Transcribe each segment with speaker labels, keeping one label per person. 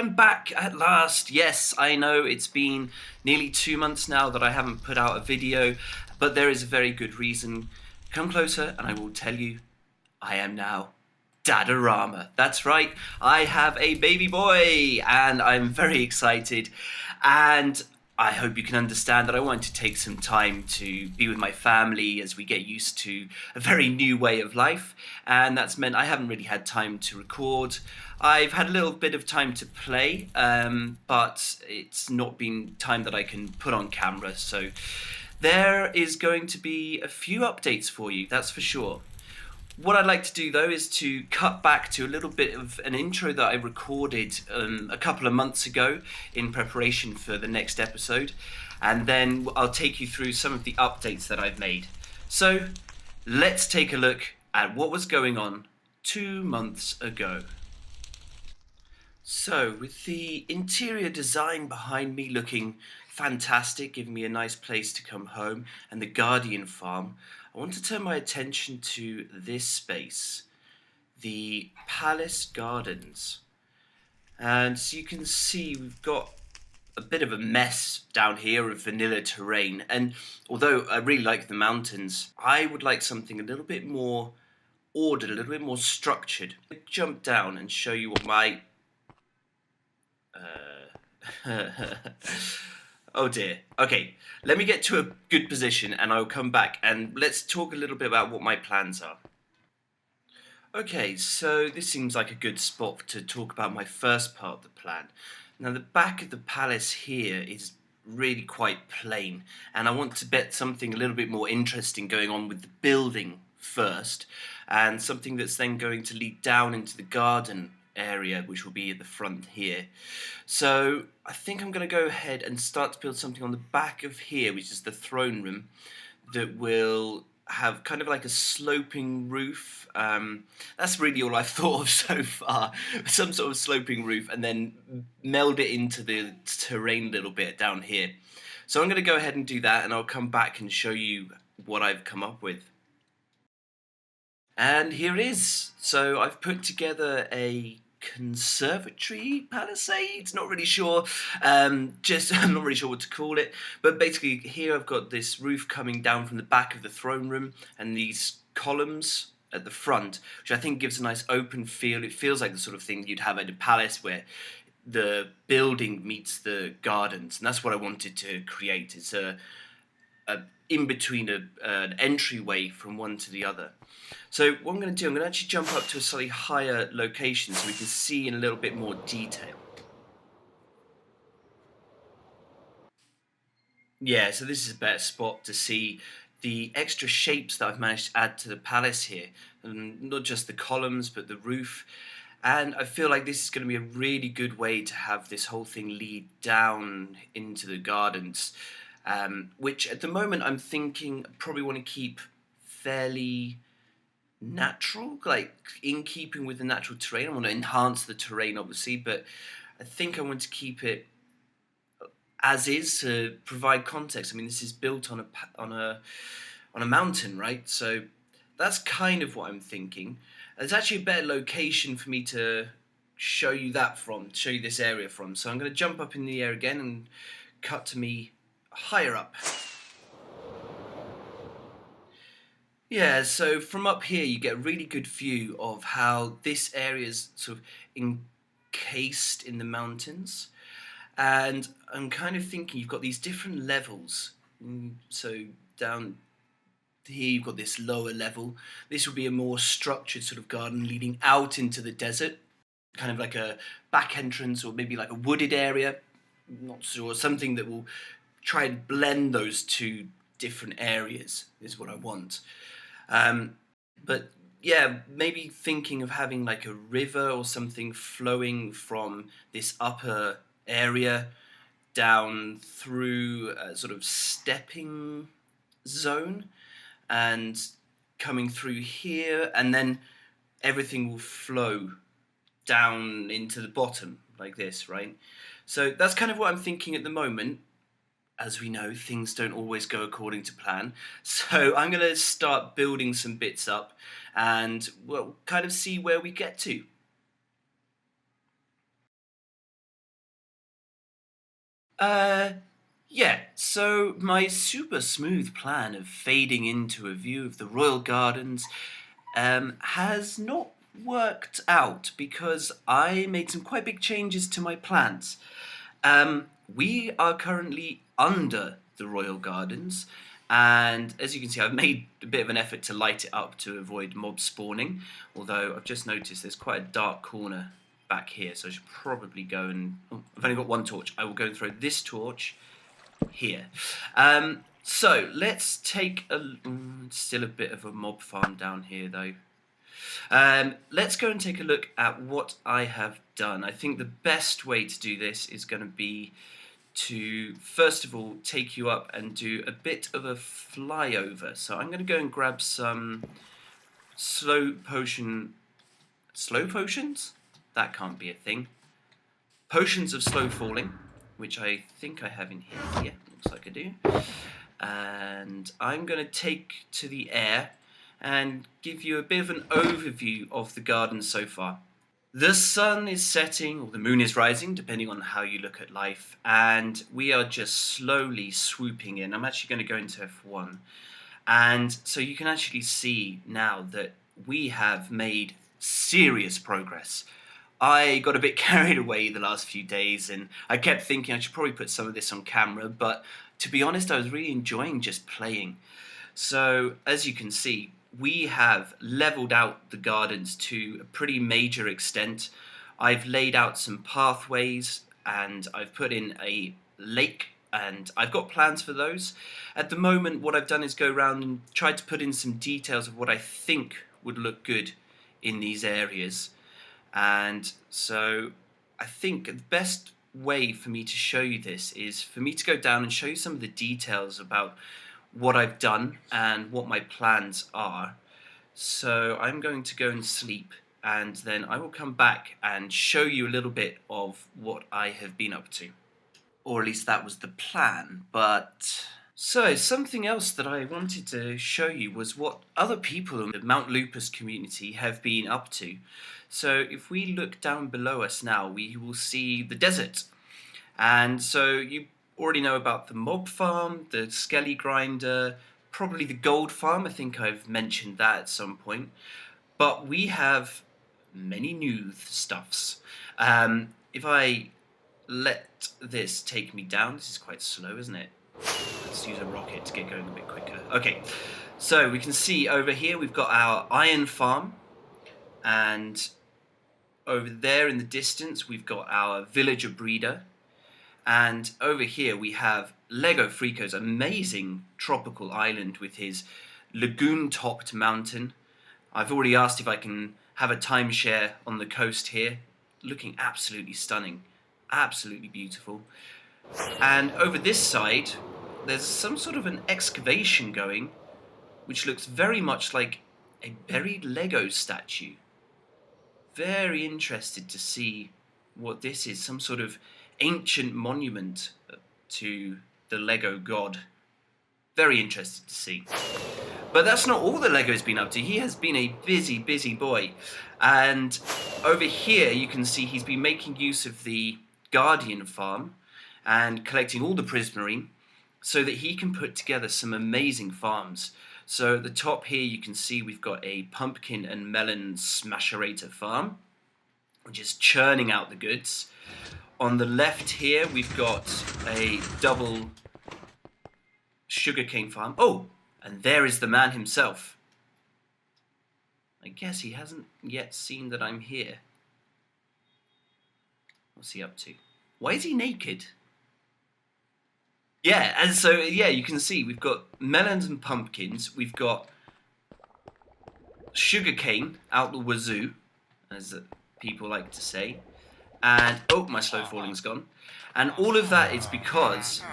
Speaker 1: am back at last. Yes, I know it's been nearly 2 months now that I haven't put out a video, but there is a very good reason. Come closer and I will tell you, I am now Dadarama. That's right, I have a baby boy and I'm very excited. And I hope you can understand that I want to take some time to be with my family as we get used to a very new way of life. And that's meant I haven't really had time to record. I've had a little bit of time to play, but it's not been time that I can put on camera. So there is going to be a few updates for you, that's for sure. What I'd like to do though is to cut back to a little bit of an intro that I recorded a couple of months ago in preparation for the next episode, and then I'll take you through some of the updates that I've made. So let's take a look at what was going on 2 months ago. So with the interior design behind me looking fantastic, giving me a nice place to come home, and the Guardian farm, I want to turn my attention to this space, the Palace Gardens. And so you can see we've got a bit of a mess down here of vanilla terrain. And although I really like the mountains, I would like something a little bit more ordered, a little bit more structured. I'll jump down and show you what my... Oh dear. Okay, let me get to a good position and I'll come back and let's talk a little bit about what my plans are. Okay, so this seems like a good spot to talk about my first part of the plan. Now the back of the palace here is really quite plain, and I want to bet something a little bit more interesting going on with the building first, and something that's then going to lead down into the garden area, which will be at the front here. So I think I'm going to go ahead and start to build something on the back of here, which is the throne room, that will have kind of like a sloping roof. That's really all I've thought of so far. Some sort of sloping roof, and then meld it into the terrain a little bit down here. So I'm going to go ahead and do that, and I'll come back and show you what I've come up with. And here it is. So I've put together a conservatory palisades, not really sure, I'm not really sure what to call it, but basically here I've got this roof coming down from the back of the throne room and these columns at the front, which I think gives a nice open feel. It feels like the sort of thing you'd have at a palace where the building meets the gardens, and that's what I wanted to create. It's a in between an entryway from one to the other. So what I'm going to do, I'm going to actually jump up to a slightly higher location so we can see in a little bit more detail. Yeah, so this is a better spot to see the extra shapes that I've managed to add to the palace here. And not just the columns, but the roof. And I feel like this is going to be a really good way to have this whole thing lead down into the gardens. Which at the moment I'm thinking I probably want to keep fairly natural, like in keeping with the natural terrain. I want to enhance the terrain obviously, but I think I want to keep it as is to provide context. I mean, this is built on a mountain, right? So that's kind of what I'm thinking. It's actually a better location for me to show you that from, show you this area from. So I'm going to jump up in the air again and cut to me higher up. Yeah, so from up here you get a really good view of how this area is sort of encased in the mountains, and I'm kind of thinking you've got these different levels. So down here you've got this lower level. This will be a more structured sort of garden leading out into the desert, kind of like a back entrance or maybe like a wooded area, not sure, something that will try and blend those two different areas is what I want. But yeah, maybe thinking of having like a river or something flowing from this upper area down through a sort of stepping zone and coming through here, and then everything will flow down into the bottom like this, right? So that's kind of what I'm thinking at the moment. As we know, things don't always go according to plan. So I'm going to start building some bits up and we'll kind of see where we get to. Uh, yeah, so my super smooth plan of fading into a view of the royal gardens has not worked out because I made some quite big changes to my plans. We are currently under the royal gardens, and as you can see, I've made a bit of an effort to light it up to avoid mob spawning, although I've just noticed there's quite a dark corner back here, so I should probably go and... Oh, I've only got one torch. I will go and throw this torch here. So let's take a... still a bit of a mob farm down here, though. Let's go and take a look at what I have done. I think the best way to do this is going to be to, first of all, take you up and do a bit of a flyover. So I'm going to go and grab some slow potions? That can't be a thing. Potions of slow falling, which I think I have in here. Yeah, looks like I do. And I'm going to take to the air and give you a bit of an overview of the garden so far. The sun is setting, or the moon is rising, depending on how you look at life, and we are just slowly swooping in. I'm actually going to go into F1. And so you can actually see now that we have made serious progress. I got a bit carried away the last few days, and I kept thinking I should probably put some of this on camera, but to be honest, I was really enjoying just playing. So, as you can see, we have leveled out the gardens to a pretty major extent. I've laid out some pathways, and I've put in a lake, and I've got plans for those. At the moment, what I've done is go around and tried to put in some details of what I think would look good in these areas. And so I think the best way for me to show you this is for me to go down and show you some of the details about what I've done and what my plans are. So I'm going to go and sleep, and then I will come back and show you a little bit of what I have been up to. Or at least that was the plan, but... So, something else that I wanted to show you was what other people in the Mount Lupus community have been up to. So, if we look down below us now, we will see the desert. And so, you already know about the mob farm, the skelly grinder, probably the gold farm. I think I've mentioned that at some point. But we have many new stuffs. If I let this take me down, this is quite slow, isn't it? Let's use a rocket to get going a bit quicker. Okay, so we can see over here we've got our iron farm, and over there in the distance we've got our villager breeder, and over here we have Lego Frico's amazing tropical island with his lagoon-topped mountain. I've already asked if I can have a timeshare on the coast here. Looking absolutely stunning, absolutely beautiful. And over this side, there's some sort of an excavation going, which looks very much like a buried Lego statue. Very interested to see what this is, some sort of ancient monument to the Lego god. Very interested to see. But that's not all that Lego's been up to. He has been a busy, busy boy. And over here, you can see he's been making use of the Guardian farm and collecting all the prismarine so that he can put together some amazing farms. So at the top here you can see we've got a pumpkin and melon smasherator farm, which is churning out the goods. On the left here we've got a double sugarcane farm. Oh, and there is the man himself. I guess he hasn't yet seen that I'm here. What's he up to? Why is he naked? Yeah, and so, yeah, you can see we've got melons and pumpkins, we've got sugarcane out the wazoo, as people like to say, and, oh, my slow falling's gone, and all of that is because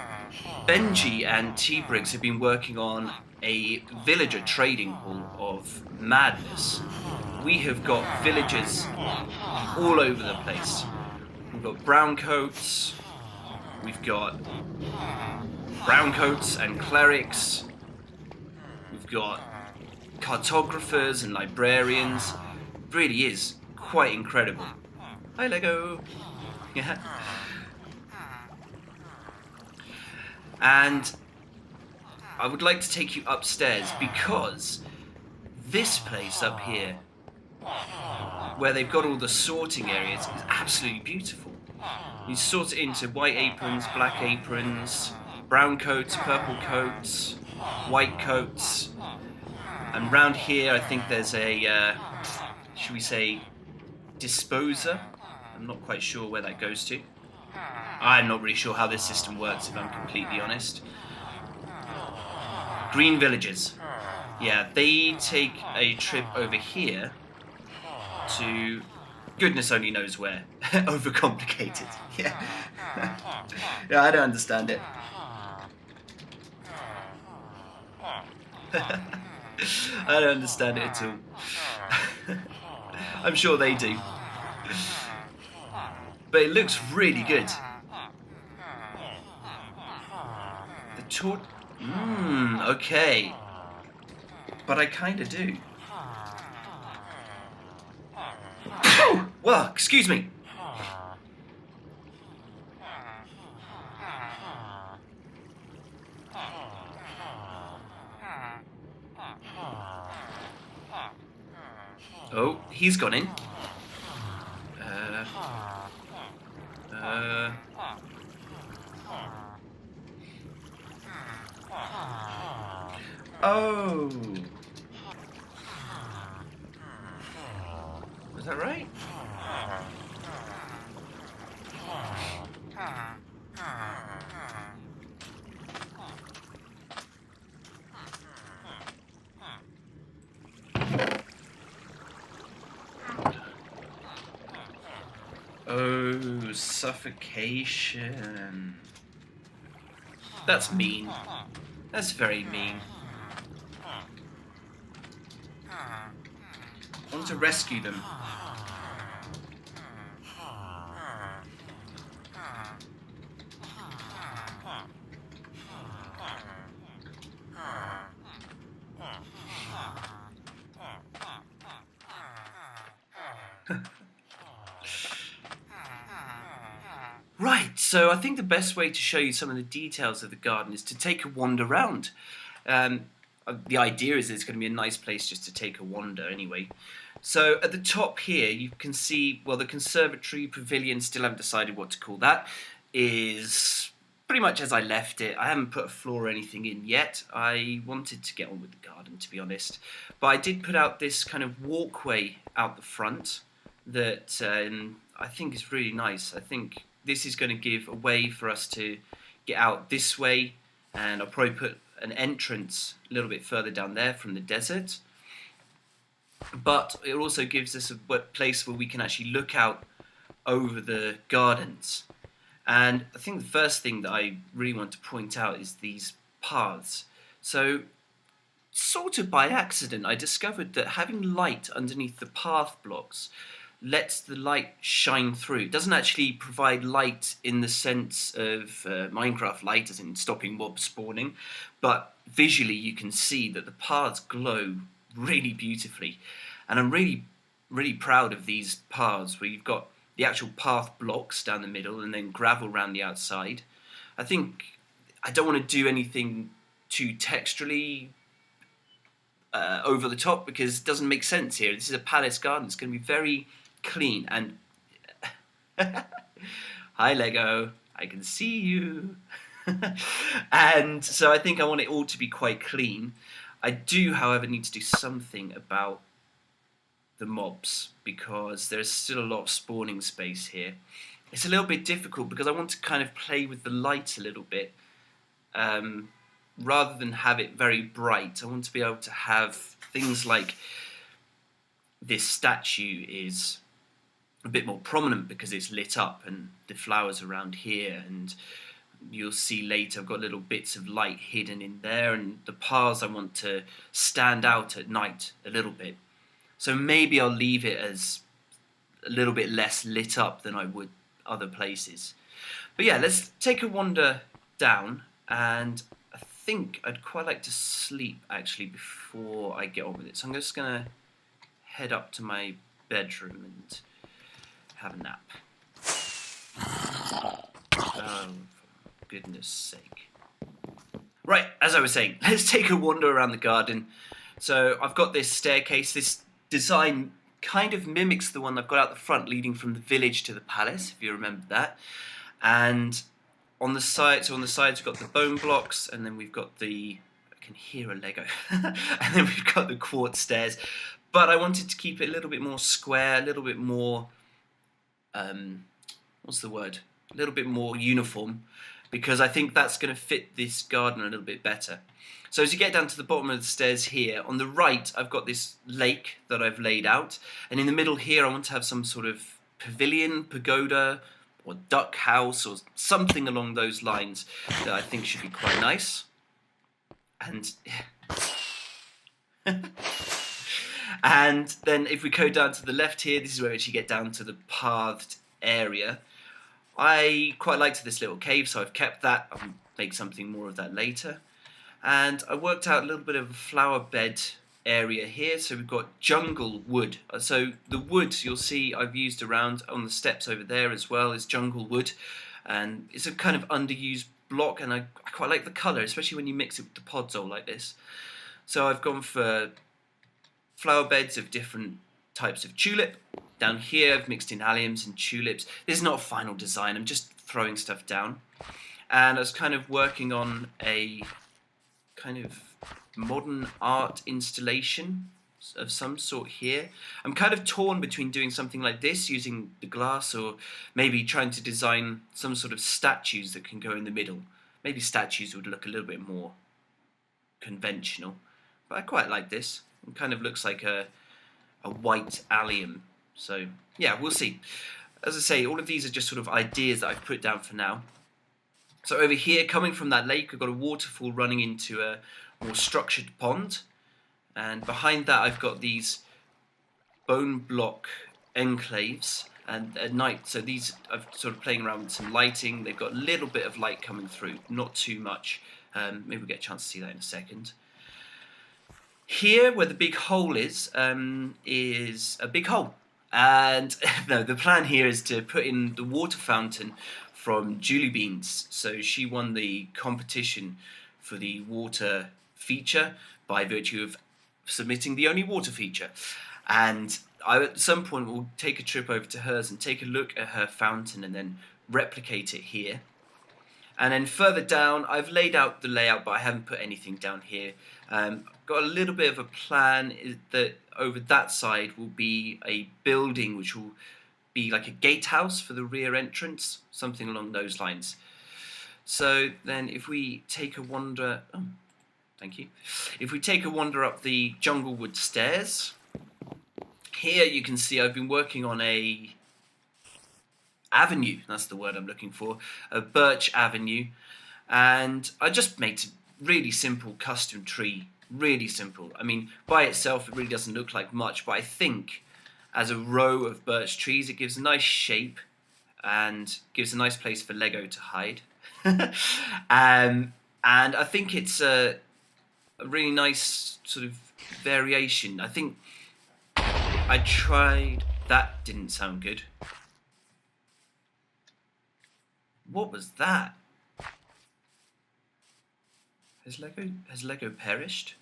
Speaker 1: Benji and T-Briggs have been working on a villager trading hall of madness. We have got villagers all over the place. We've got brown coats, we've got brown coats and clerics, we've got cartographers and librarians. It really is quite incredible. Hi Lego! Yeah. And I would like to take you upstairs because this place up here, where they've got all the sorting areas, is absolutely beautiful. You sort it into white aprons, black aprons, brown coats, purple coats, white coats. And round here I think there's a, should we say, disposer? I'm not quite sure where that goes to. I'm not really sure how this system works, if I'm completely honest. Green villagers. Yeah, they take a trip over here to goodness only knows where. Overcomplicated. Yeah. Yeah, I don't understand it. I don't understand it at all. I'm sure they do. But it looks really good. The torch... okay. But I kinda do. Oh! Well, excuse me. Oh, he's gone in. Oh. Was that right? Oh, suffocation. That's mean. That's very mean. I want to rescue them. Right, so I think the best way to show you some of the details of the garden is to take a wander round. The idea is it's going to be a nice place just to take a wander anyway. So at the top here you can see, well, the conservatory pavilion, still haven't decided what to call that, is pretty much as I left it. I haven't put a floor or anything in yet. I wanted to get on with the garden, to be honest. But I did put out this kind of walkway out the front that I think is really nice. I think this is going to give a way for us to get out this way, and I'll probably put an entrance a little bit further down there from the desert. But it also gives us a place where we can actually look out over the gardens. And I think the first thing that I really want to point out is these paths. So, sort of by accident, I discovered that having light underneath the path blocks lets the light shine through. It doesn't actually provide light in the sense of Minecraft light, as in stopping mobs spawning, but visually you can see that the paths glow really beautifully. And I'm really, really proud of these paths where you've got the actual path blocks down the middle and then gravel around the outside. I think I don't want to do anything too texturally over the top because it doesn't make sense here. This is a palace garden. It's going to be very clean and hi Lego, I can see you. And so I think I want it all to be quite clean. I do, however, need to do something about the mobs because there's still a lot of spawning space here. It's a little bit difficult because I want to kind of play with the light a little bit. Rather than have it very bright, I want to be able to have things like this statue is a bit more prominent because it's lit up, and the flowers around here, and you'll see later I've got little bits of light hidden in there, and the paths I want to stand out at night a little bit. So maybe I'll leave it as a little bit less lit up than I would other places. But yeah, let's take a wander down, and I think I'd quite like to sleep actually before I get on with it. So I'm just going to head up to my bedroom and have a nap. Oh, for goodness sake. Right, as I was saying, let's take a wander around the garden. So I've got this staircase. This design kind of mimics the one I've got out the front, leading from the village to the palace, if you remember that. And on the side, so on the sides we've got the bone blocks, and then we've got the, I can hear a Lego, and then we've got the quartz stairs. But I wanted to keep it a little bit more square, a little bit more, what's the word? A little bit more uniform, because I think that's going to fit this garden a little bit better. So as you get down to the bottom of the stairs here, on the right I've got this lake that I've laid out, and in the middle here I want to have some sort of pavilion, pagoda, or duck house, or something along those lines that I think should be quite nice. And and then if we go down to the left here, this is where we actually get down to the pathed area. I quite liked this little cave, so I've kept that. I'll make something more of that later. And I worked out a little bit of a flower bed area here. So we've got jungle wood. So the wood you'll see I've used around on the steps over there as well is jungle wood. And it's a kind of underused block, and I quite like the colour, especially when you mix it with the podzol like this. So I've gone for flower beds of different types of tulip. Down here I've mixed in alliums and tulips. This is not a final design, I'm just throwing stuff down. And I was kind of working on a kind of modern art installation of some sort here. I'm kind of torn between doing something like this, using the glass, or maybe trying to design some sort of statues that can go in the middle. Maybe statues would look a little bit more conventional, but I quite like this. It kind of looks like a white allium. So yeah, we'll see. As I say, all of these are just sort of ideas that I've put down for now. So over here, coming from that lake, we've got a waterfall running into a more structured pond. And behind that, I've got these bone block enclaves. And at night, so these, I'm sort of playing around with some lighting. They've got a little bit of light coming through, not too much. Maybe we'll get a chance to see that in a second. Here, where the big hole is a big hole. And no, the plan here is to put in the water fountain from Julie Beans. So she won the competition for the water feature by virtue of submitting the only water feature. And I, at some point, will take a trip over to hers and take a look at her fountain and then replicate it here. And then further down, I've laid out the layout, but I haven't put anything down here. Got a little bit of a plan that over that side will be a building which will be like a gatehouse for the rear entrance, something along those lines. So then if we take a wander, oh, thank you. If we take a wander up the Junglewood stairs, here you can see I've been working on a avenue, that's the word I'm looking for, a birch avenue, and I just made a really simple custom tree, really simple. I mean, by itself it really doesn't look like much, but I think as a row of birch trees it gives a nice shape and gives a nice place for Lego to hide. And I think it's a really nice sort of variation. I think I tried, that didn't sound good. What was that? Has Lego perished?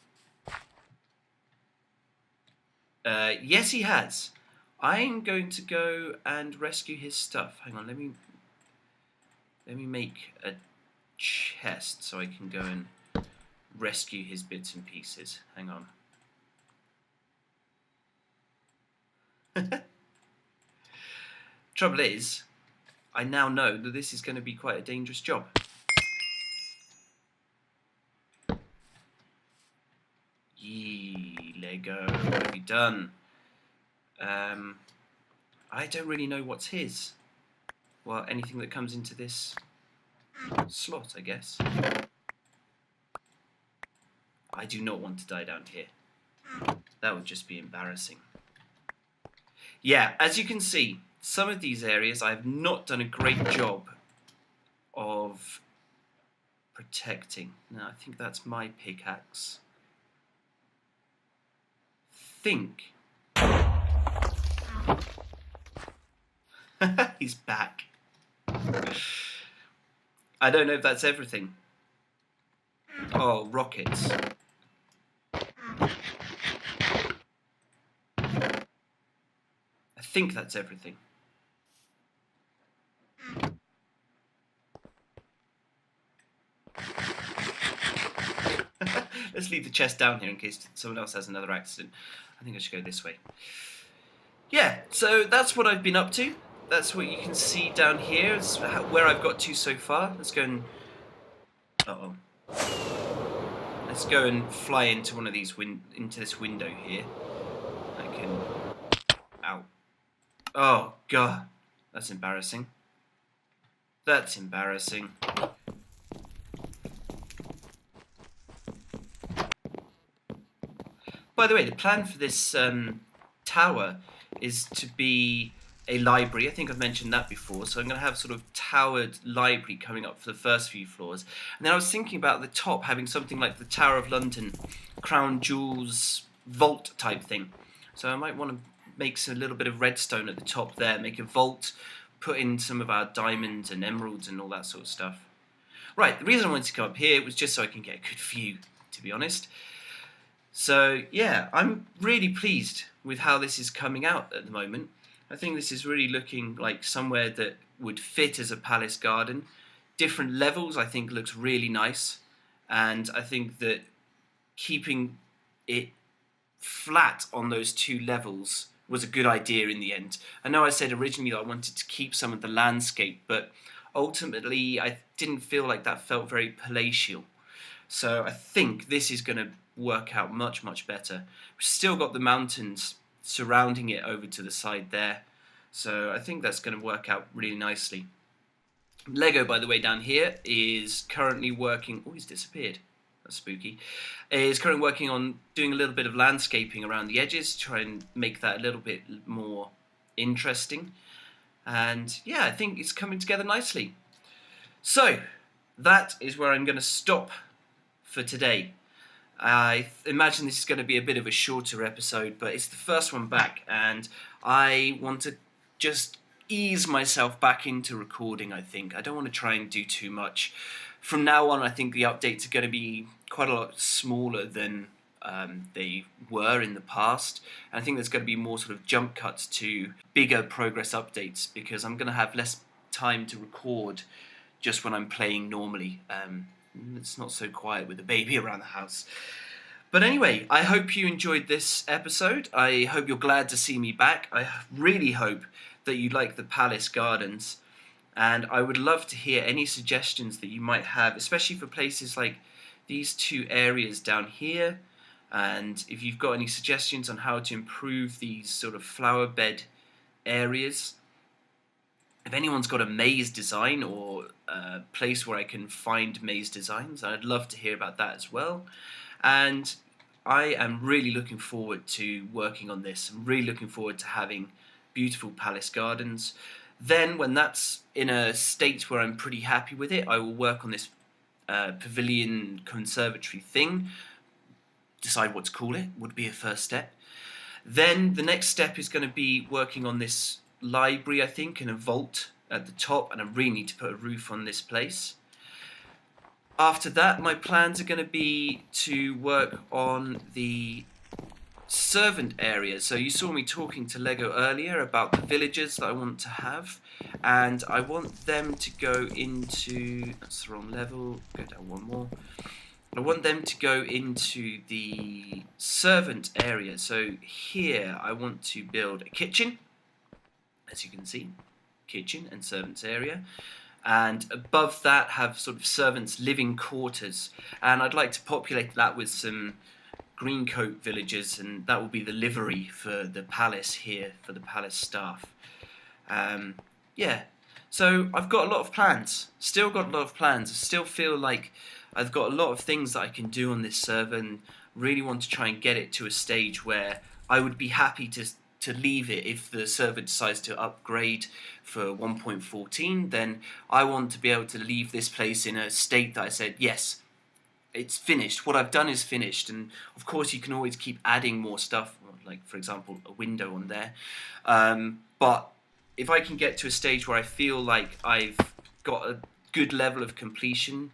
Speaker 1: Yes, he has. I'm going to go and rescue his stuff. Hang on, let me make a chest so I can go and rescue his bits and pieces. Hang on. Trouble is, I now know that this is going to be quite a dangerous job. Yee, Lego, what have you done? I don't really know what's his. Well, anything that comes into this slot, I guess. I do not want to die down here. That would just be embarrassing. Yeah, as you can see, some of these areas I have not done a great job of protecting. Now, I think that's my pickaxe. Think. He's back. I don't know if that's everything. Oh, rockets. I think that's everything. Let's leave the chest down here in case someone else has another accident. I think I should go this way. Yeah, so that's what I've been up to. That's what you can see down here. It's where I've got to so far. Let's go and... Uh-oh. Let's go and fly into one of these into this window here. I can... Ow. Oh, God. That's embarrassing. That's embarrassing. By the way, the plan for this tower is to be a library. I think I've mentioned that before. So I'm going to have sort of towered library coming up for the first few floors. And then I was thinking about the top having something like the Tower of London, Crown Jewels vault type thing. So I might want to make a little bit of redstone at the top there, make a vault, put in some of our diamonds and emeralds and all that sort of stuff. Right, the reason I wanted to come up here was just so I can get a good view, to be honest. So yeah, I'm really pleased with how this is coming out at the moment. I think this is really looking like somewhere that would fit as a palace garden. Different levels I think looks really nice, and I think that keeping it flat on those two levels was a good idea in the end. I know I said originally that I wanted to keep some of the landscape, but ultimately I didn't feel like that felt very palatial. So I think this is going to work out much, much better. We've still got the mountains surrounding it over to the side there. So I think that's going to work out really nicely. Lego, by the way, down here is currently working... Oh, he's disappeared. That's spooky. Is currently working on doing a little bit of landscaping around the edges, try and make that a little bit more interesting. And yeah, I think it's coming together nicely. So that is where I'm going to stop for today. I imagine this is going to be a bit of a shorter episode, but it's the first one back, and I want to just ease myself back into recording, I think. I don't want to try and do too much. From now on, I think the updates are going to be quite a lot smaller than they were in the past. And I think there's going to be more sort of jump cuts to bigger progress updates, because I'm going to have less time to record just when I'm playing normally. It's not so quiet with a baby around the house. But anyway, I hope you enjoyed this episode. I hope you're glad to see me back. I really hope that you like the Palace Gardens. And I would love to hear any suggestions that you might have, especially for places like these two areas down here. And if you've got any suggestions on how to improve these sort of flower bed areas. If anyone's got a maze design or a place where I can find maze designs, I'd love to hear about that as well. And I am really looking forward to working on this. I'm really looking forward to having beautiful palace gardens. Then when that's in a state where I'm pretty happy with it, I will work on this pavilion conservatory thing. Decide what to call it would be a first step. Then the next step is going to be working on this library, I think, and a vault at the top, and I really need to put a roof on this place. After that, my plans are going to be to work on the servant area. So you saw me talking to Lego earlier about the villagers that I want to have, and I want them to go into... That's the wrong level. Go down one more. I want them to go into the servant area. So here I want to build a kitchen. As you can see, kitchen and servants area, and above that have sort of servants' living quarters, and I'd like to populate that with some green coat villagers, and that will be the livery for the palace here, for the palace staff. Yeah, so I've got a lot of plans, still got a lot of plans. I still feel like I've got a lot of things that I can do on this server, and really want to try and get it to a stage where I would be happy to leave it. If the server decides to upgrade for 1.14, then I want to be able to leave this place in a state that I said, yes, it's finished. What I've done is finished. And of course you can always keep adding more stuff, like for example a window on there. But if I can get to a stage where I feel like I've got a good level of completion,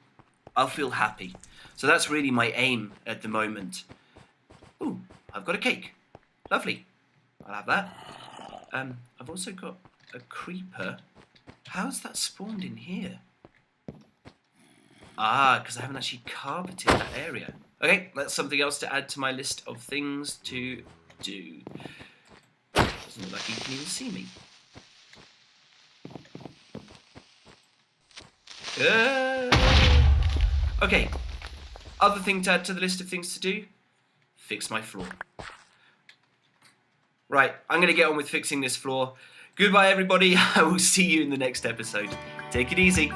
Speaker 1: I'll feel happy. So that's really my aim at the moment. Ooh, I've got a cake. Lovely. I'll have that. I've also got a creeper. How's that spawned in here? Ah, because I haven't actually carpeted that area. Okay, that's something else to add to my list of things to do. Doesn't look like you can even see me. Okay, other thing to add to the list of things to do, fix my floor. Right, I'm going to get on with fixing this floor. Goodbye, everybody. I will see you in the next episode. Take it easy.